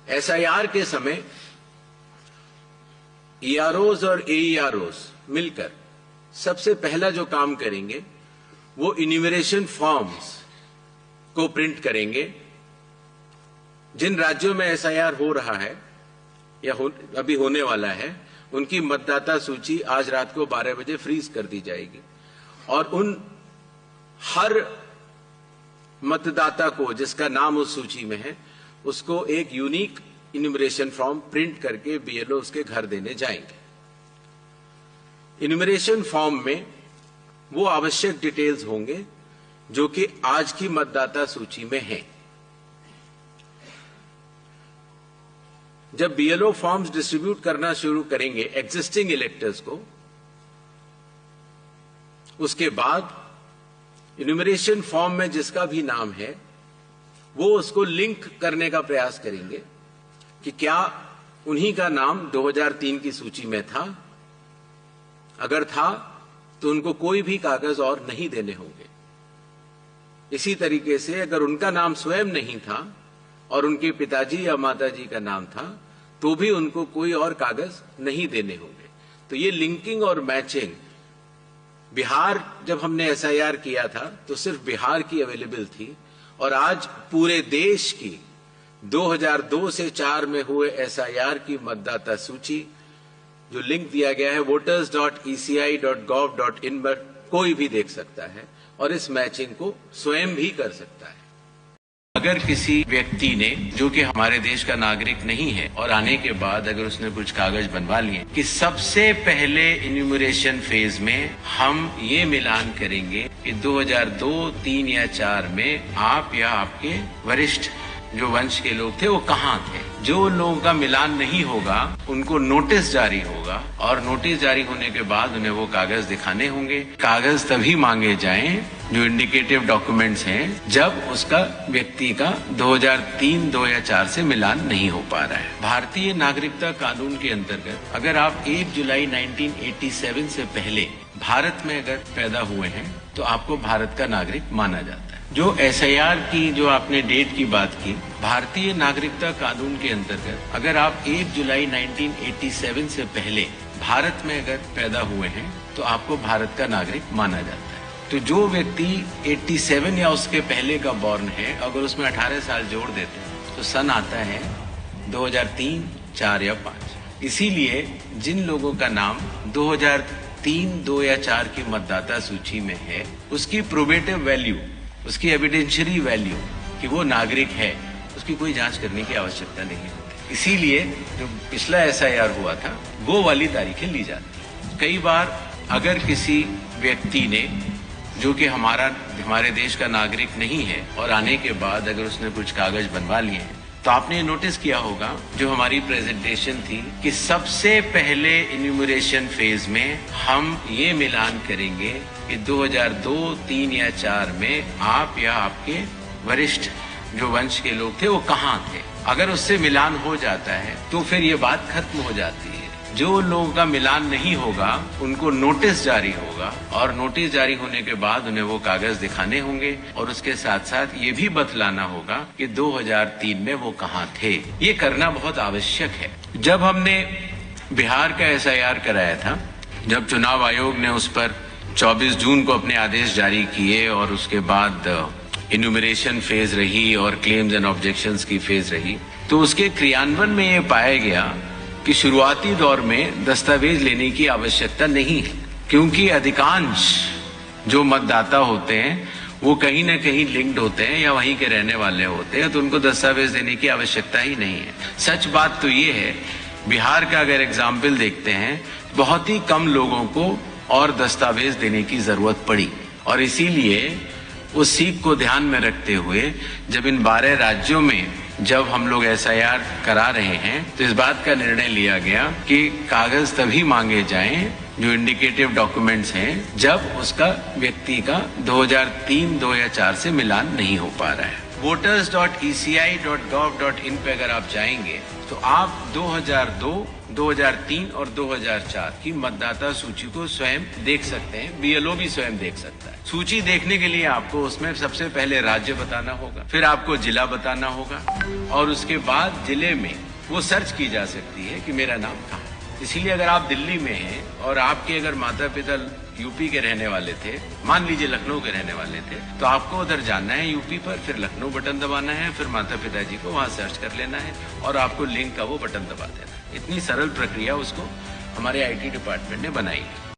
SIR के समय ईआरओज और एईआरओज मिलकर सबसे पहला जो काम करेंगे वो इन्यूमरेशन फॉर्म्स को प्रिंट करेंगे। जिन राज्यों में एसआईआर हो रहा है या अभी होने वाला है, उनकी मतदाता सूची आज रात को 12 बजे फ्रीज कर दी जाएगी और उन हर मतदाता को जिसका नाम उस सूची में है, उसको एक यूनिक इन्यूमरेशन फॉर्म प्रिंट करके बीएलओ उसके घर देने जाएंगे। इन्यूमरेशन फॉर्म में वो आवश्यक डिटेल्स होंगे जो कि आज की मतदाता सूची में हैं। जब बीएलओ फॉर्म्स डिस्ट्रीब्यूट करना शुरू करेंगे एग्जिस्टिंग इलेक्टर्स को, उसके बाद इन्यूमरेशन फॉर्म में जिसका भी नाम है वो उसको लिंक करने का प्रयास करेंगे कि क्या उन्हीं का नाम 2003 की सूची में था। अगर था तो उनको कोई भी कागज और नहीं देने होंगे। इसी तरीके से अगर उनका नाम स्वयं नहीं था और उनके पिताजी या माताजी का नाम था तो भी उनको कोई और कागज नहीं देने होंगे। तो ये लिंकिंग और मैचिंग, बिहार जब हमने एसआईआर किया था तो सिर्फ बिहार की अवेलेबल थी और आज पूरे देश की 2002 से 4 में हुए एसआईआर की मतदाता सूची जो लिंक दिया गया है voters.eci.gov.in पर कोई भी देख सकता है और इस मैचिंग को स्वयं भी कर सकता है। अगर किसी व्यक्ति ने, जो कि हमारे देश का नागरिक नहीं है और आने के बाद अगर उसने कुछ कागज बनवा लिए कि सबसे पहले इन्यूमरेशन फेज में हम ये मिलान करेंगे कि 2002, 3 या 4 में आप या आपके वरिष्ठ जो वंश के लोग थे वो कहाँ थे। जो लोगों का मिलान नहीं होगा उनको नोटिस जारी होगा और नोटिस जारी होने के बाद उन्हें वो कागज दिखाने होंगे। कागज तभी मांगे जाएं जो इंडिकेटिव डॉक्यूमेंट्स हैं जब उसका व्यक्ति का 2003, 2 या 4 से मिलान नहीं हो पा रहा है। भारतीय नागरिकता कानून के अंतर्गत अगर आप 1 जुलाई 1987 से पहले भारत में अगर पैदा हुए हैं तो आपको भारत का नागरिक माना जाता है। जो एसआईआर की जो आपने डेट की बात की, भारतीय नागरिकता कानून के अंतर्गत अगर आप 1 जुलाई 1987 से पहले भारत में अगर पैदा हुए हैं तो आपको भारत का नागरिक माना जाता है। तो जो व्यक्ति 87 या उसके पहले का बॉर्न है, अगर उसमें 18 साल जोड़ देते हैं तो सन आता है 2003, 4 या 5। इसीलिए जिन लोगों का नाम 2003, 2 या 4 की मतदाता सूची में है, उसकी प्रोबेटिव वैल्यू, उसकी एविडेंशियरी वैल्यू कि वो नागरिक है, उसकी कोई जांच करने की आवश्यकता नहीं होती। इसीलिए जो पिछला एसआईआर हुआ था वो वाली तारीखें ली जाती। कई बार अगर किसी व्यक्ति ने, जो कि हमारे देश का नागरिक नहीं है और आने के बाद अगर उसने कुछ कागज बनवा लिए हैं, तो आपने नोटिस किया होगा जो हमारी प्रेजेंटेशन थी कि सबसे पहले इन्यूमरेशन फेज में हम ये मिलान करेंगे कि 2002, 3 या 4 में आप या आपके वरिष्ठ जो वंश के लोग थे वो कहाँ थे। अगर उससे मिलान हो जाता है तो फिर ये बात खत्म हो जाती है। जो लोगों का मिलान नहीं होगा उनको नोटिस जारी होगा और नोटिस जारी होने के बाद उन्हें वो कागज दिखाने होंगे और उसके साथ साथ ये भी बतलाना होगा कि 2003 में वो कहाँ थे। ये करना बहुत आवश्यक है। जब हमने बिहार का एसआईआर कराया था, जब चुनाव आयोग ने उस पर 24 जून को अपने आदेश जारी किए और उसके बाद इन्यूमरेशन फेज रही और क्लेम्स एंड ऑब्जेक्शंस की फेज रही, तो उसके क्रियान्वयन में ये पाया गया कि शुरुआती दौर में दस्तावेज लेने की आवश्यकता नहीं है, क्योंकि अधिकांश जो मतदाता होते हैं वो कहीं न कहीं लिंक्ड होते हैं या वहीं के रहने वाले होते हैं, तो उनको दस्तावेज देने की आवश्यकता ही नहीं है। सच बात तो ये है, बिहार का अगर एग्जाम्पल देखते हैं, बहुत ही कम लोगों को और दस्तावेज देने की जरूरत पड़ी और इसीलिए उस सीख को ध्यान में रखते हुए जब इन 12 राज्यों में जब हम लोग एसआईआर करा रहे हैं तो इस बात का निर्णय लिया गया कि कागज तभी मांगे जाएं जो इंडिकेटिव डॉक्यूमेंट्स हैं जब उसका व्यक्ति का 2003, 2 या 4 से मिलान नहीं हो पा रहा है। voters.eci.gov.in पे अगर आप जाएंगे तो आप 2002, 2003 और 2004 की मतदाता सूची को स्वयं देख सकते हैं। BLO भी स्वयं देख सकता है। सूची देखने के लिए आपको उसमें सबसे पहले राज्य बताना होगा, फिर आपको जिला बताना होगा और उसके बाद जिले में वो सर्च की जा सकती है कि मेरा नाम कहाँ है। इसीलिए अगर आप दिल्ली में हैं और आपके अगर माता पिता यूपी के रहने वाले थे, मान लीजिए लखनऊ के रहने वाले थे, तो आपको उधर जाना है यूपी पर, फिर लखनऊ बटन दबाना है, फिर माता पिताजी को वहां सर्च कर लेना है और आपको लिंक का वो बटन दबा देना है। इतनी सरल प्रक्रिया उसको हमारे IT डिपार्टमेंट ने बनाई है।